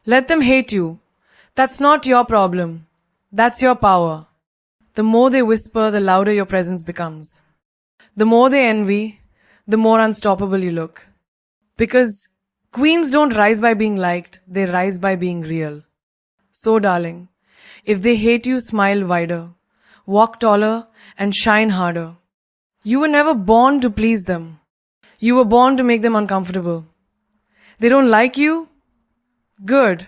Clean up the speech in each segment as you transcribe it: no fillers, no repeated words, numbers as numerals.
Let them hate you. That's not your problem. That's your power. The more they whisper, the louder your presence becomes. The more they envy, the more unstoppable you look. Because queens don't rise by being liked, they rise by being real. So darling, if they hate you, smile wider, walk taller, and shine harder. You were never born to please them. You were born to make them uncomfortable. They don't like you? Good.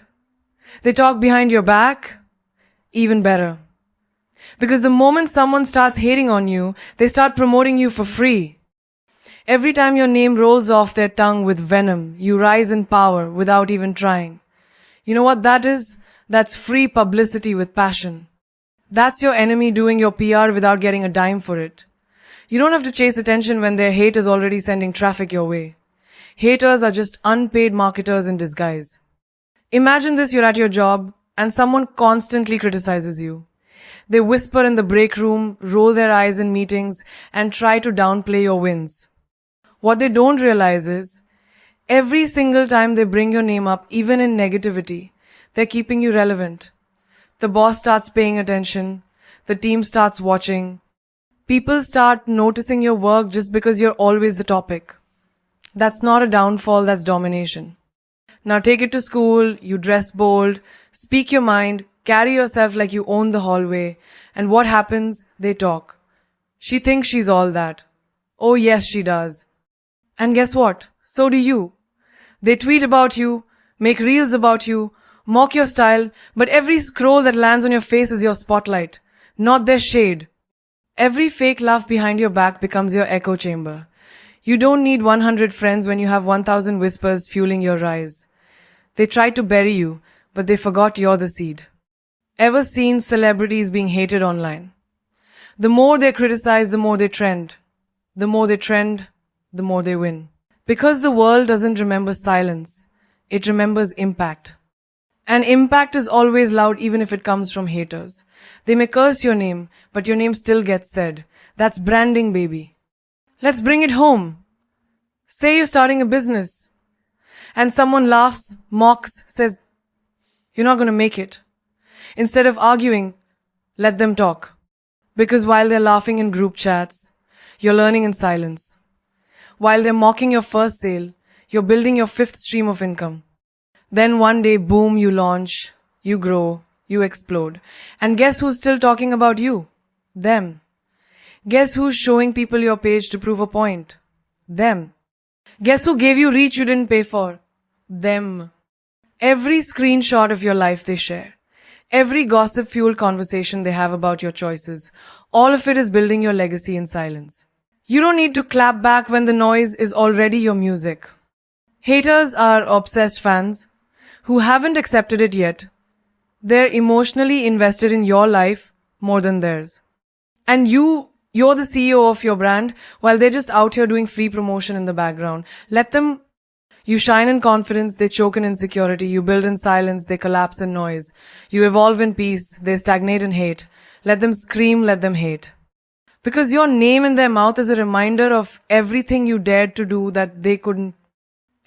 They talk behind your back? Even better. Because the moment someone starts hating on you, they start promoting you for free. Every time your name rolls off their tongue with venom, you rise in power without even trying. You know what that is? That's free publicity with passion. That's your enemy doing your PR without getting a dime for it. You don't have to chase attention when their hate is already sending traffic your way. Haters are just unpaid marketers in disguise. Imagine this: you're at your job and someone constantly criticizes you. They whisper in the break room, roll their eyes in meetings, and try to downplay your wins. What they don't realize is, every single time they bring your name up, even in negativity, they're keeping you relevant. The boss starts paying attention. The team starts watching. People start noticing your work just because you're always the topic. That's not a downfall, that's domination. Now take it to school, you dress bold, speak your mind, carry yourself like you own the hallway, and what happens? They talk. She thinks she's all that. Oh yes, she does. And guess what? So do you. They tweet about you, make reels about you, mock your style, but every scroll that lands on your face is your spotlight, not their shade. Every fake laugh behind your back becomes your echo chamber. You don't need 100 friends when you have 1,000 whispers fueling your rise. They tried to bury you, but they forgot you're the seed. Ever seen celebrities being hated online? The more they criticize, the more they trend. The more they trend, the more they win. Because the world doesn't remember silence, it remembers impact. And impact is always loud even if it comes from haters. They may curse your name, but your name still gets said. That's branding, baby. Let's bring it home. Say you're starting a business, and someone laughs, mocks, says, "You're not going to make it." Instead of arguing, let them talk. Because while they're laughing in group chats, you're learning in silence. While they're mocking your first sale, you're building your fifth stream of income. Then one day, boom, you launch, you grow, you explode. And guess who's still talking about you? Them. Guess who's showing people your page to prove a point? Them. Guess who gave you reach you didn't pay for? Them. Every screenshot of your life they share. Every gossip-fueled conversation they have about your choices. All of it is building your legacy in silence. You don't need to clap back when the noise is already your music. Haters are obsessed fans who haven't accepted it yet. They're emotionally invested in your life more than theirs. And you're the CEO of your brand while they're just out here doing free promotion in the background. Let them. You shine in confidence, they choke in insecurity. You build in silence, they collapse in noise. You evolve in peace, they stagnate in hate. Let them scream, let them hate. Because your name in their mouth is a reminder of everything you dared to do that they couldn't.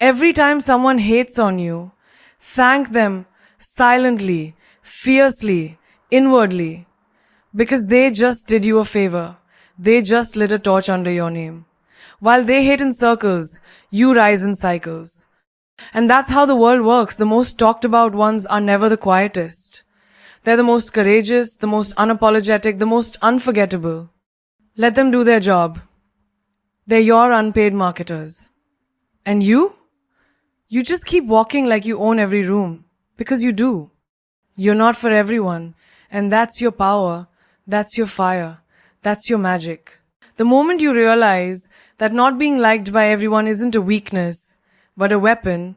Every time someone hates on you, thank them silently, fiercely, inwardly. Because they just did you a favor. They just lit a torch under your name. While they hate in circles, you rise in cycles. And that's how the world works. The most talked about ones are never the quietest. They're the most courageous, the most unapologetic, the most unforgettable. Let them do their job. They're your unpaid marketers. And you? You just keep walking like you own every room. Because you do. You're not for everyone. And that's your power. That's your fire. That's your magic. The moment you realize that not being liked by everyone isn't a weakness, but a weapon,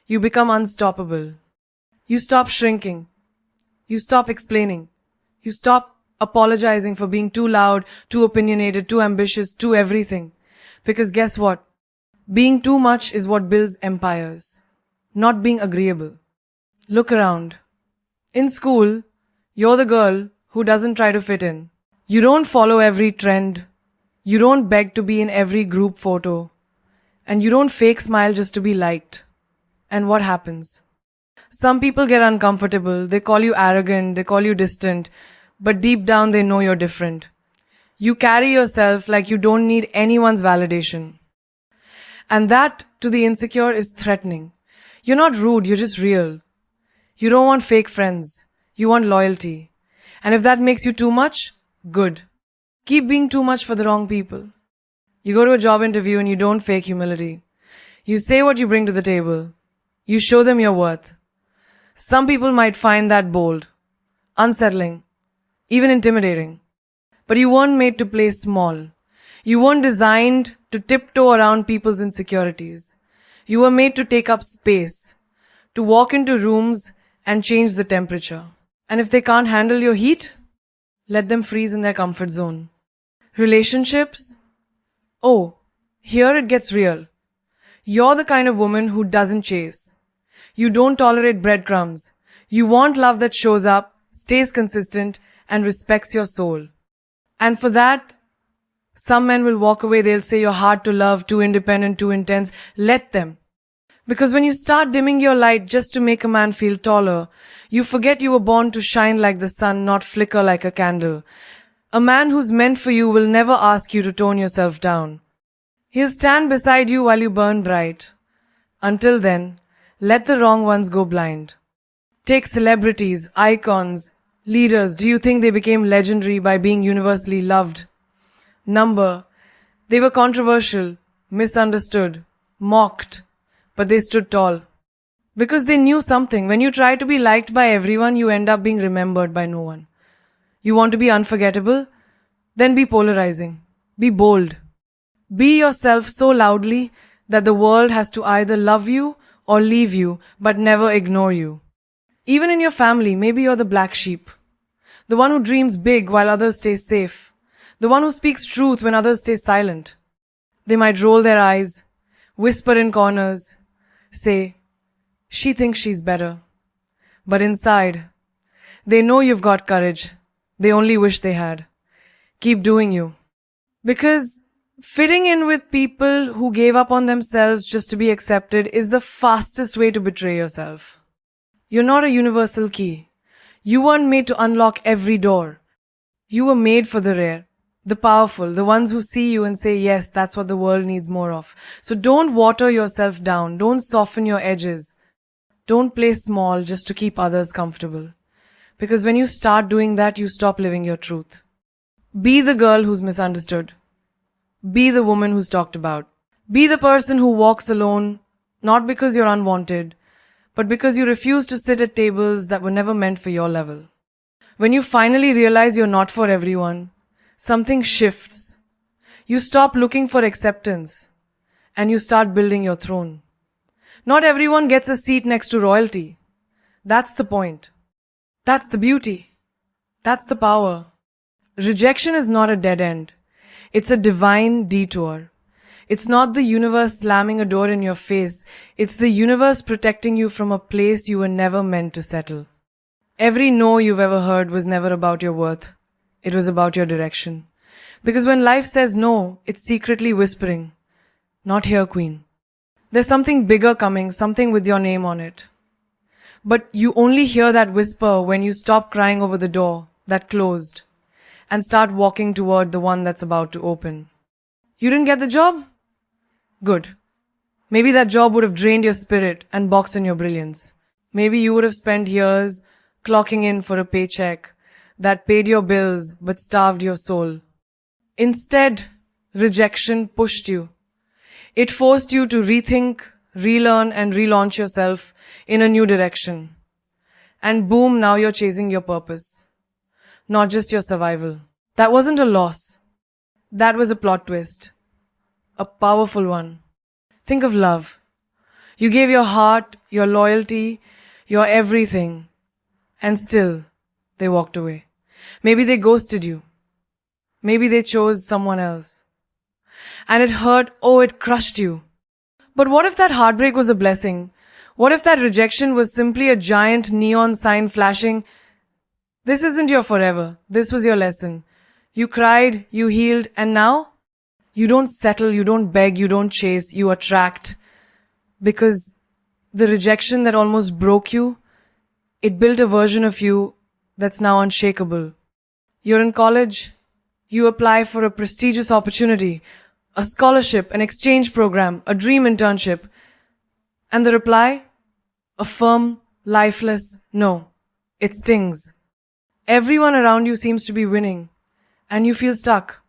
you become unstoppable. You stop shrinking. You stop explaining. You stop apologizing for being too loud, too opinionated, too ambitious, too everything. Because guess what? Being too much is what builds empires, not being agreeable. Look around. In school, you're the girl who doesn't try to fit in. You don't follow every trend. You don't beg to be in every group photo. And you don't fake smile just to be liked. And what happens? Some people get uncomfortable, they call you arrogant, they call you distant, but deep down they know you're different. You carry yourself like you don't need anyone's validation. And that, to the insecure, is threatening. You're not rude, you're just real. You don't want fake friends. You want loyalty. And if that makes you too much, good. Keep being too much for the wrong people. You go to a job interview and you don't fake humility. You say what you bring to the table. You show them your worth. Some people might find that bold, unsettling, even intimidating. But you weren't made to play small. You weren't designed to tiptoe around people's insecurities. You were made to take up space, to walk into rooms and change the temperature. And if they can't handle your heat, let them freeze in their comfort zone. Relationships? Oh, here it gets real. You're the kind of woman who doesn't chase. You don't tolerate breadcrumbs. You want love that shows up, stays consistent, and respects your soul. And for that, some men will walk away. They'll say you're hard to love, too independent, too intense. Let them. Because when you start dimming your light just to make a man feel taller, you forget you were born to shine like the sun, not flicker like a candle. A man who's meant for you will never ask you to tone yourself down. He'll stand beside you while you burn bright. Until then, let the wrong ones go blind. Take celebrities, icons, leaders. Do you think they became legendary by being universally loved? Number. They were controversial, misunderstood, mocked, but they stood tall. Because they knew something. When you try to be liked by everyone, you end up being remembered by no one. You want to be unforgettable? Then be polarizing. Be bold. Be yourself so loudly that the world has to either love you or leave you, but never ignore you. Even in your family, maybe you're the black sheep. The one who dreams big while others stay safe. The one who speaks truth when others stay silent. They might roll their eyes, whisper in corners, say, she thinks she's better. But inside, they know you've got courage. They only wish they had. Keep doing you. Because fitting in with people who gave up on themselves just to be accepted is the fastest way to betray yourself. You're not a universal key. You weren't made to unlock every door. You were made for the rare, the powerful, the ones who see you and say, yes, that's what the world needs more of. So don't water yourself down. Don't soften your edges. Don't play small just to keep others comfortable. Because when you start doing that, you stop living your truth. Be the girl who's misunderstood. Be the woman who's talked about. Be the person who walks alone, not because you're unwanted, but because you refuse to sit at tables that were never meant for your level. When you finally realize you're not for everyone, something shifts. You stop looking for acceptance, and you start building your throne. Not everyone gets a seat next to royalty. That's the point. That's the beauty. That's the power. Rejection is not a dead end. It's a divine detour. It's not the universe slamming a door in your face. It's the universe protecting you from a place you were never meant to settle. Every no you've ever heard was never about your worth. It was about your direction. Because when life says no, it's secretly whispering, not here, queen. There's something bigger coming, something with your name on it. But you only hear that whisper when you stop crying over the door that closed and start walking toward the one that's about to open. You didn't get the job? Good. Maybe that job would have drained your spirit and boxed in your brilliance. Maybe you would have spent years clocking in for a paycheck that paid your bills but starved your soul. Instead, rejection pushed you. It forced you to rethink, relearn and relaunch yourself in a new direction. And boom, now you're chasing your purpose. Not just your survival. That wasn't a loss. That was a plot twist. A powerful one. Think of love. You gave your heart, your loyalty, your everything. And still, they walked away. Maybe they ghosted you. Maybe they chose someone else. And it hurt, oh, it crushed you. But what if that heartbreak was a blessing? What if that rejection was simply a giant neon sign flashing, this isn't your forever, this was your lesson. You cried, you healed, and now? You don't settle, you don't beg, you don't chase, you attract. Because the rejection that almost broke you It built a version of you that's now unshakable. You're in college, you apply for a prestigious opportunity, a scholarship, an exchange program, a dream internship. And the reply? A firm, lifeless no. It stings. Everyone around you seems to be winning, and you feel stuck.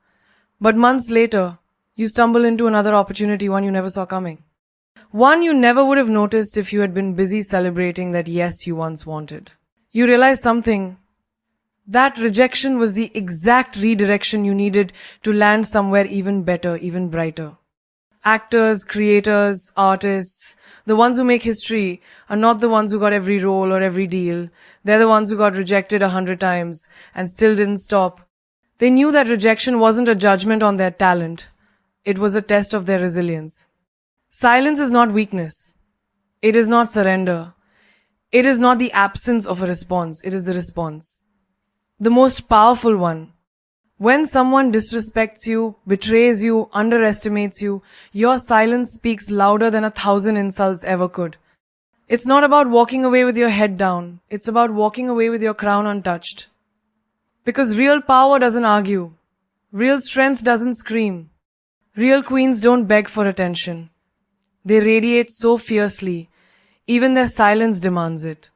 But months later, you stumble into another opportunity, one you never saw coming. One you never would have noticed if you had been busy celebrating that yes you once wanted. You realize something. That rejection was the exact redirection you needed to land somewhere even better, even brighter. Actors, creators, artists, the ones who make history are not the ones who got every role or every deal. They're the ones who got rejected 100 times and still didn't stop. They knew that rejection wasn't a judgment on their talent. It was a test of their resilience. Silence is not weakness. It is not surrender. It is not the absence of a response. It is the response. The most powerful one. When someone disrespects you, betrays you, underestimates you, your silence speaks louder than 1,000 insults ever could. It's not about walking away with your head down. It's about walking away with your crown untouched. Because real power doesn't argue. Real strength doesn't scream. Real queens don't beg for attention. They radiate so fiercely, even their silence demands it.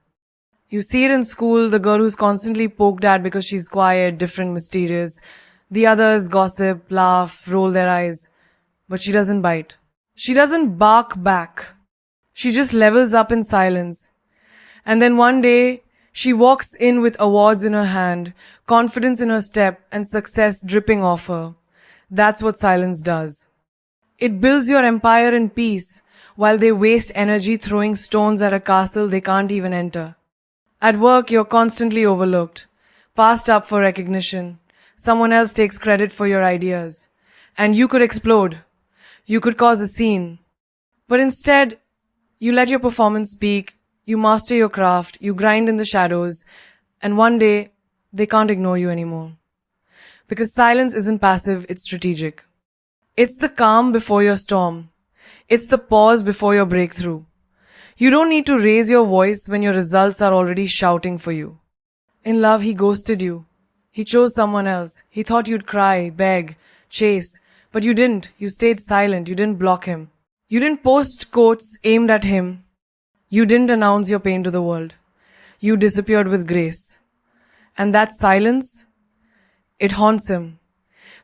You see it in school, the girl who's constantly poked at because she's quiet, different, mysterious. The others gossip, laugh, roll their eyes. But she doesn't bite. She doesn't bark back. She just levels up in silence. And then one day, she walks in with awards in her hand, confidence in her step, and success dripping off her. That's what silence does. It builds your empire in peace, while they waste energy throwing stones at a castle they can't even enter. At work, you're constantly overlooked, passed up for recognition. Someone else takes credit for your ideas. And you could explode. You could cause a scene. But instead, you let your performance speak, you master your craft, you grind in the shadows, and one day, they can't ignore you anymore. Because silence isn't passive, it's strategic. It's the calm before your storm. It's the pause before your breakthrough. You don't need to raise your voice when your results are already shouting for you. In love, he ghosted you. He chose someone else. He thought you'd cry, beg, chase. But you didn't. You stayed silent. You didn't block him. You didn't post quotes aimed at him. You didn't announce your pain to the world. You disappeared with grace. And that silence, it haunts him.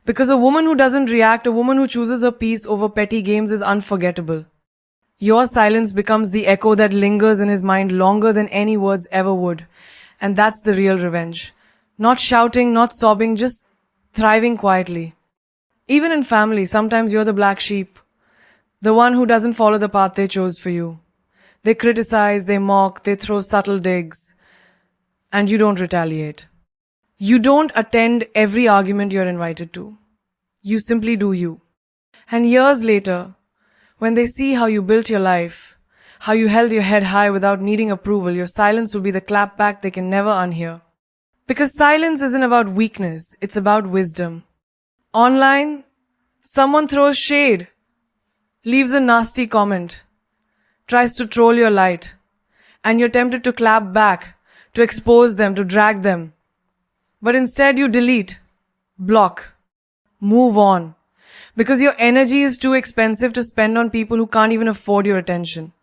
Because a woman who doesn't react, a woman who chooses her peace over petty games is unforgettable. Your silence becomes the echo that lingers in his mind longer than any words ever would. And that's the real revenge. Not shouting, not sobbing, just thriving quietly. Even in family, sometimes you're the black sheep. The one who doesn't follow the path they chose for you. They criticize, they mock, they throw subtle digs. And you don't retaliate. You don't attend every argument you're invited to. You simply do you. And years later, when they see how you built your life, how you held your head high without needing approval, your silence will be the clapback they can never unhear. Because silence isn't about weakness, it's about wisdom. Online, someone throws shade, leaves a nasty comment, tries to troll your light, and you're tempted to clap back, to expose them, to drag them. But instead you delete, block, move on. Because your energy is too expensive to spend on people who can't even afford your attention.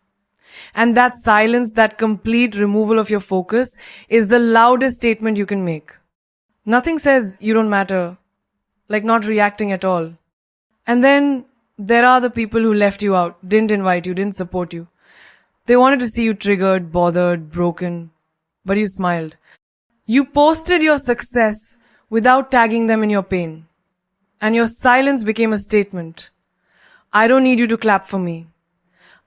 And that silence, that complete removal of your focus, is the loudest statement you can make. Nothing says you don't matter, like not reacting at all. And then there are the people who left you out, didn't invite you, didn't support you. They wanted to see you triggered, bothered, broken, but you smiled. You posted your success without tagging them in your pain. And your silence became a statement. I don't need you to clap for me.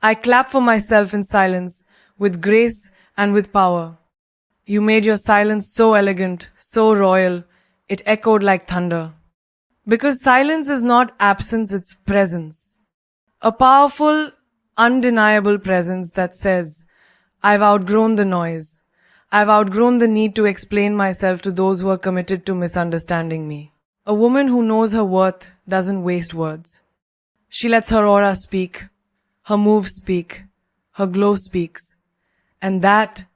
I clap for myself in silence, with grace and with power. You made your silence so elegant, so royal, it echoed like thunder. Because silence is not absence, it's presence. A powerful, undeniable presence that says, I've outgrown the noise. I've outgrown the need to explain myself to those who are committed to misunderstanding me. A woman who knows her worth doesn't waste words. She lets her aura speak, her moves speak, her glow speaks. And that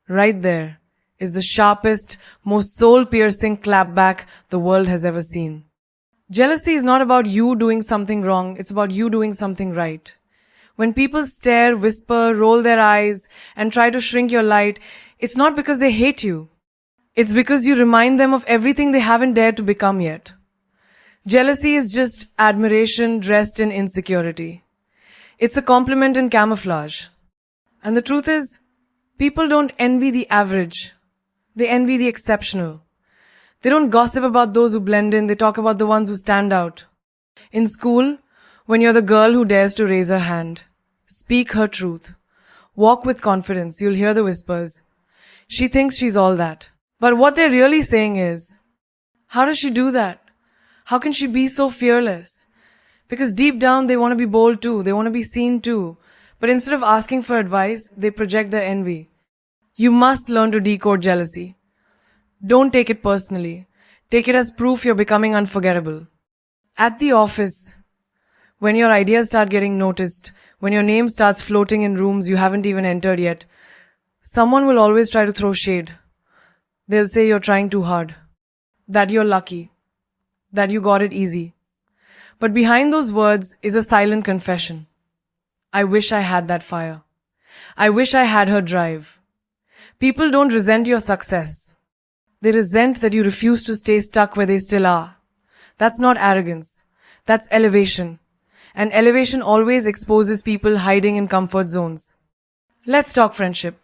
right there is the sharpest, most soul-piercing clapback the world has ever seen. Jealousy is not about you doing something wrong, it's about you doing something right. When people stare, whisper, roll their eyes, and try to shrink your light, it's not because they hate you. It's because you remind them of everything they haven't dared to become yet. Jealousy is just admiration dressed in insecurity. It's a compliment in camouflage. And the truth is, people don't envy the average. They envy the exceptional. They don't gossip about those who blend in, they talk about the ones who stand out. In school, when you're the girl who dares to raise her hand, speak her truth, walk with confidence, you'll hear the whispers. She thinks she's all that. But what they're really saying is, how does she do that? How can she be so fearless? Because deep down they want to be bold too, they want to be seen too. But instead of asking for advice, they project their envy. You must learn to decode jealousy. Don't take it personally. Take it as proof you're becoming unforgettable. At the office, when your ideas start getting noticed, when your name starts floating in rooms you haven't even entered yet, someone will always try to throw shade. They'll say you're trying too hard, that you're lucky, that you got it easy. But behind those words is a silent confession. I wish I had that fire. I wish I had her drive. People don't resent your success. They resent that you refuse to stay stuck where they still are. That's not arrogance. That's elevation. And elevation always exposes people hiding in comfort zones. Let's talk friendship.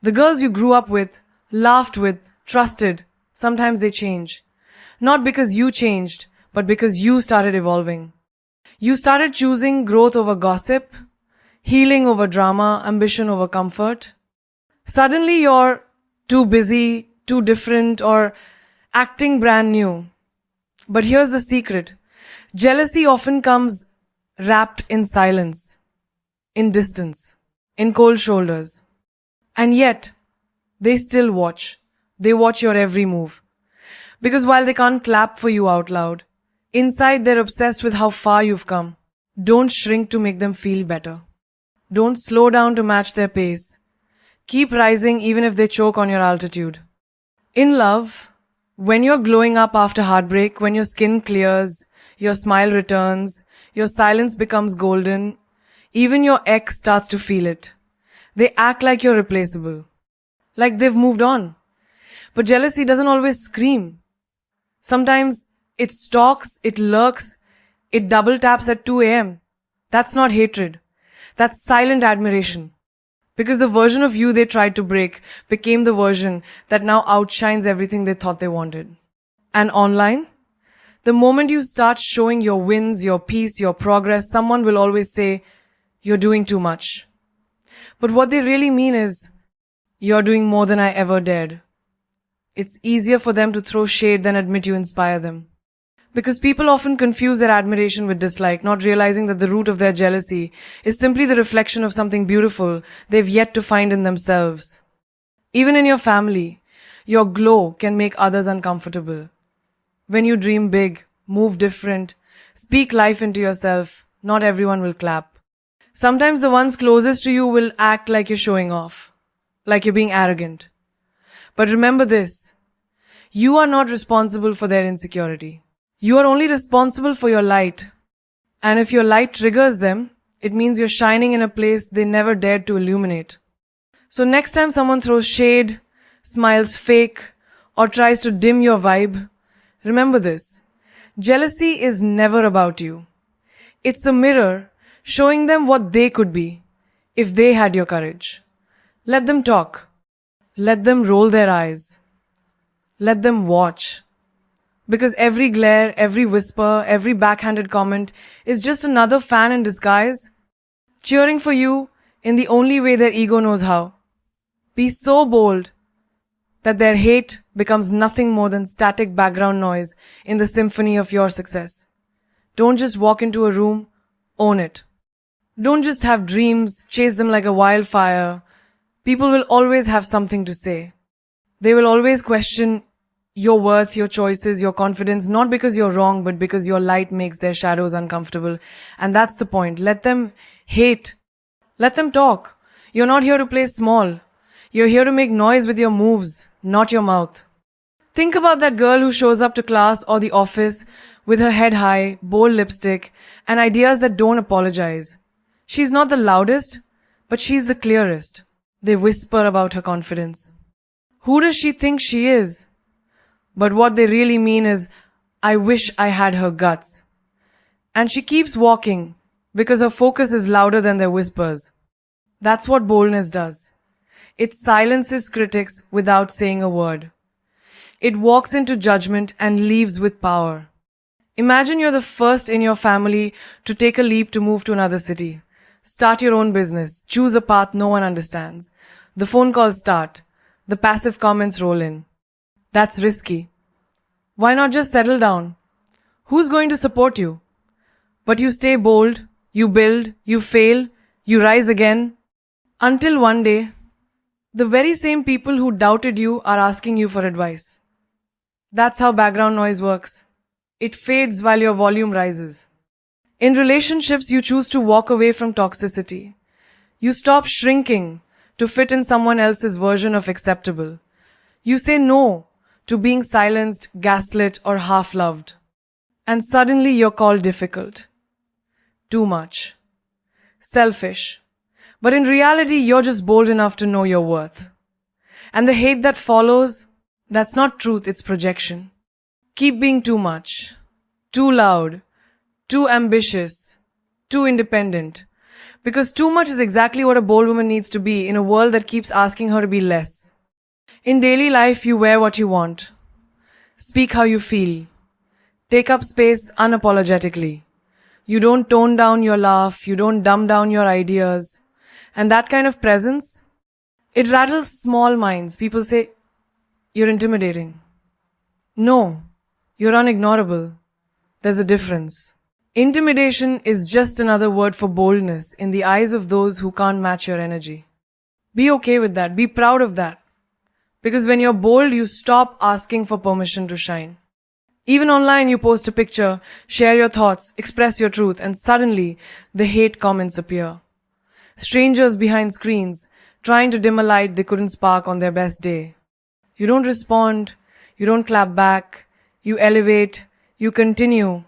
The girls you grew up with, laughed with, trusted, sometimes they change. Not because you changed, but because you started evolving. You started choosing growth over gossip, healing over drama, ambition over comfort. Suddenly you're too busy, too different, or acting brand new. But here's the secret. Jealousy often comes wrapped in silence, in distance, in cold shoulders. And yet, they still watch. They watch your every move. Because while they can't clap for you out loud, inside they're obsessed with how far you've come. Don't shrink to make them feel better. Don't slow down to match their pace. Keep rising even if they choke on your altitude. In love, when you're glowing up after heartbreak, when your skin clears, your smile returns, your silence becomes golden, even your ex starts to feel it. They act like you're replaceable. Like they've moved on. But jealousy doesn't always scream. Sometimes it stalks, it lurks, it double taps at 2 a.m. That's not hatred. That's silent admiration. Because the version of you they tried to break became the version that now outshines everything they thought they wanted. And online? The moment you start showing your wins, your peace, your progress, someone will always say, you're doing too much. But what they really mean is, you're doing more than I ever dared. It's easier for them to throw shade than admit you inspire them. Because people often confuse their admiration with dislike, not realizing that the root of their jealousy is simply the reflection of something beautiful they've yet to find in themselves. Even in your family, your glow can make others uncomfortable. When you dream big, move different, speak life into yourself, not everyone will clap. Sometimes the ones closest to you will act like you're showing off, like you're being arrogant. But remember this, you are not responsible for their insecurity. You are only responsible for your light. And if your light triggers them, it means you're shining in a place they never dared to illuminate. So next time someone throws shade, smiles fake, or tries to dim your vibe, remember this. Jealousy is never about you. It's a mirror showing them what they could be if they had your courage. Let them talk. Let them roll their eyes. Let them watch. Because every glare, every whisper, every backhanded comment is just another fan in disguise, cheering for you in the only way their ego knows how. Be so bold that their hate becomes nothing more than static background noise in the symphony of your success. Don't just walk into a room, own it. Don't just have dreams, chase them like a wildfire. People will always have something to say. They will always question your worth, your choices, your confidence, not because you're wrong, but because your light makes their shadows uncomfortable. And that's the point. Let them hate. Let them talk. You're not here to play small. You're here to make noise with your moves, not your mouth. Think about that girl who shows up to class or the office with her head high, bold lipstick, and ideas that don't apologize. She's not the loudest, but she's the clearest. They whisper about her confidence. Who does she think she is? But what they really mean is, I wish I had her guts. And she keeps walking because her focus is louder than their whispers. That's what boldness does. It silences critics without saying a word. It walks into judgment and leaves with power. Imagine you're the first in your family to take a leap to move to another city. Start your own business. Choose a path no one understands. The phone calls start. The passive comments roll in. That's risky. Why not just settle down? Who's going to support you? But you stay bold, you build, you fail, you rise again. Until one day, the very same people who doubted you are asking you for advice. That's how background noise works. It fades while your volume rises. In relationships, you choose to walk away from toxicity. You stop shrinking to fit in someone else's version of acceptable. You say no to being silenced, gaslit, or half-loved. And suddenly you're called difficult. Too much. Selfish. But in reality, you're just bold enough to know your worth. And the hate that follows, that's not truth, it's projection. Keep being too much, too loud, too ambitious, too independent. Because too much is exactly what a bold woman needs to be in a world that keeps asking her to be less. In daily life, you wear what you want. Speak how you feel. Take up space unapologetically. You don't tone down your laugh, you don't dumb down your ideas. And that kind of presence, it rattles small minds. People say, you're intimidating. No, you're unignorable. There's a difference. Intimidation is just another word for boldness in the eyes of those who can't match your energy. Be okay with that. Be proud of that. Because when you're bold, you stop asking for permission to shine. Even online, you post a picture, share your thoughts, express your truth, and suddenly the hate comments appear. Strangers behind screens, trying to dim a light they couldn't spark on their best day. You don't respond, you don't clap back, you elevate, you continue.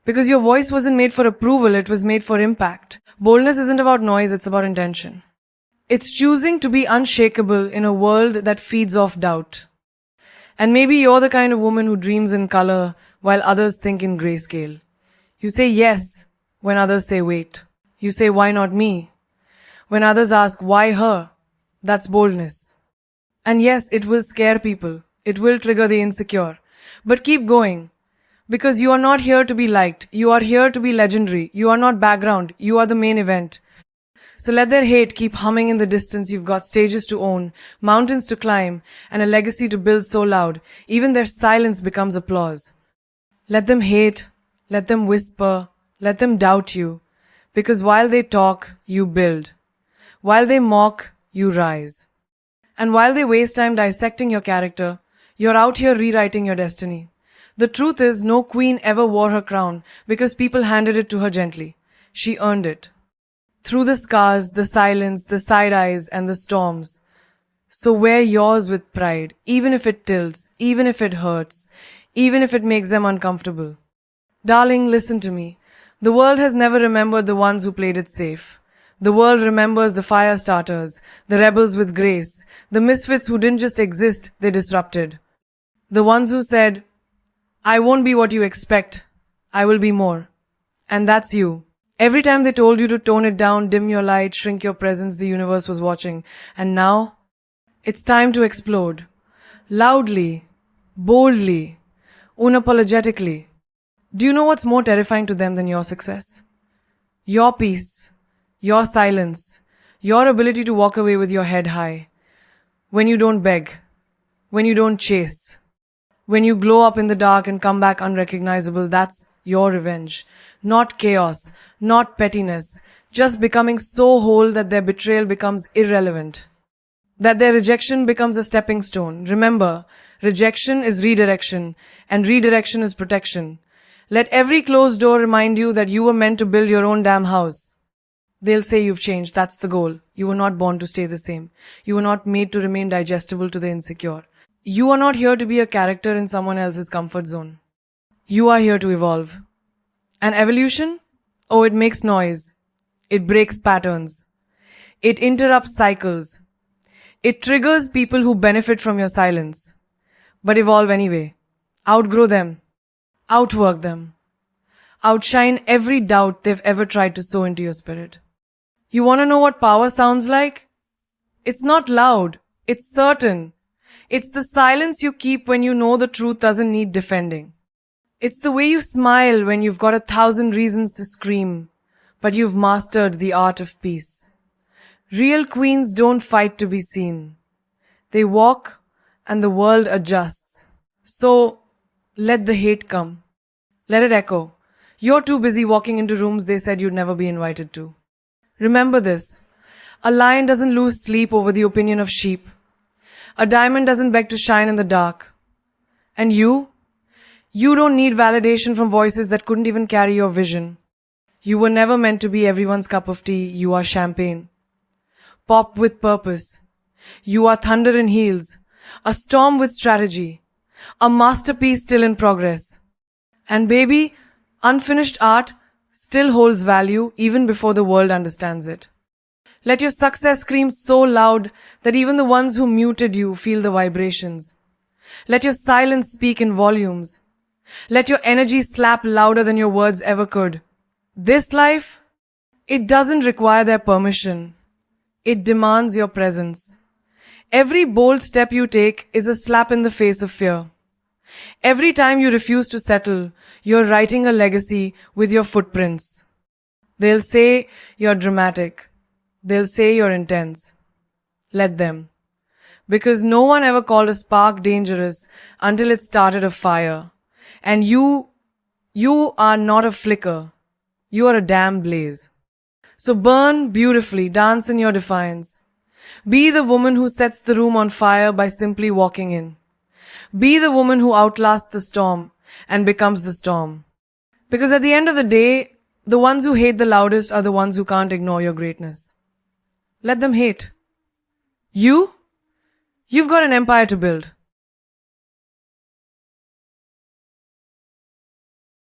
Because your voice wasn't made for approval, it was made for impact. Boldness isn't about noise, it's about intention. It's choosing to be unshakable in a world that feeds off doubt. And maybe you're the kind of woman who dreams in color while others think in grayscale. You say yes when others say wait. You say why not me? When others ask why her, that's boldness. And yes, it will scare people. It will trigger the insecure. But keep going. Because you are not here to be liked. You are here to be legendary. You are not background. You are the main event. So let their hate keep humming in the distance. You've got stages to own, mountains to climb, and a legacy to build so loud, even their silence becomes applause. Let them hate, let them whisper, let them doubt you. Because while they talk, you build. While they mock, you rise. And while they waste time dissecting your character, you're out here rewriting your destiny. The truth is, no queen ever wore her crown because people handed it to her gently. She earned it. Through the scars, the silence, the side eyes, and the storms. So wear yours with pride, even if it tilts, even if it hurts, even if it makes them uncomfortable. Darling, listen to me. The world has never remembered the ones who played it safe. The world remembers the fire starters, the rebels with grace, the misfits who didn't just exist, they disrupted. The ones who said, I won't be what you expect, I will be more. And that's you. Every time they told you to tone it down, dim your light, shrink your presence, the universe was watching. And now, it's time to explode. Loudly, boldly, unapologetically. Do you know what's more terrifying to them than your success? Your peace, your silence, your ability to walk away with your head high. When you don't beg, when you don't chase, when you glow up in the dark and come back unrecognizable, that's your revenge. Not chaos, not pettiness, just becoming so whole that their betrayal becomes irrelevant. That their rejection becomes a stepping stone. Remember, rejection is redirection, and redirection is protection. Let every closed door remind you that you were meant to build your own damn house. They'll say you've changed. That's the goal. You were not born to stay the same. You were not made to remain digestible to the insecure. You are not here to be a character in someone else's comfort zone. You are here to evolve. And evolution? Oh, it makes noise. It breaks patterns. It interrupts cycles. It triggers people who benefit from your silence. But evolve anyway. Outgrow them. Outwork them. Outshine every doubt they've ever tried to sow into your spirit. You want to know what power sounds like? It's not loud. It's certain. It's the silence you keep when you know the truth doesn't need defending. It's the way you smile when you've got 1,000 reasons to scream, but you've mastered the art of peace. Real queens don't fight to be seen. They walk and the world adjusts. So, let the hate come. Let it echo. You're too busy walking into rooms they said you'd never be invited to. Remember this. A lion doesn't lose sleep over the opinion of sheep. A diamond doesn't beg to shine in the dark. And you don't need validation from voices that couldn't even carry your vision. You were never meant to be everyone's cup of tea. You are champagne. Pop with purpose. You are thunder in heels. A storm with strategy. A masterpiece still in progress. And baby, unfinished art still holds value even before the world understands it. Let your success scream so loud that even the ones who muted you feel the vibrations. Let your silence speak in volumes. Let your energy slap louder than your words ever could. This life, it doesn't require their permission. It demands your presence. Every bold step you take is a slap in the face of fear. Every time you refuse to settle, you're writing a legacy with your footprints. They'll say you're dramatic. They'll say you're intense. Let them. Because no one ever called a spark dangerous until it started a fire. And you are not a flicker. You are a damn blaze. So burn beautifully, dance in your defiance. Be the woman who sets the room on fire by simply walking in. Be the woman who outlasts the storm and becomes the storm. Because at the end of the day, the ones who hate the loudest are the ones who can't ignore your greatness. Let them hate. You've got an empire to build.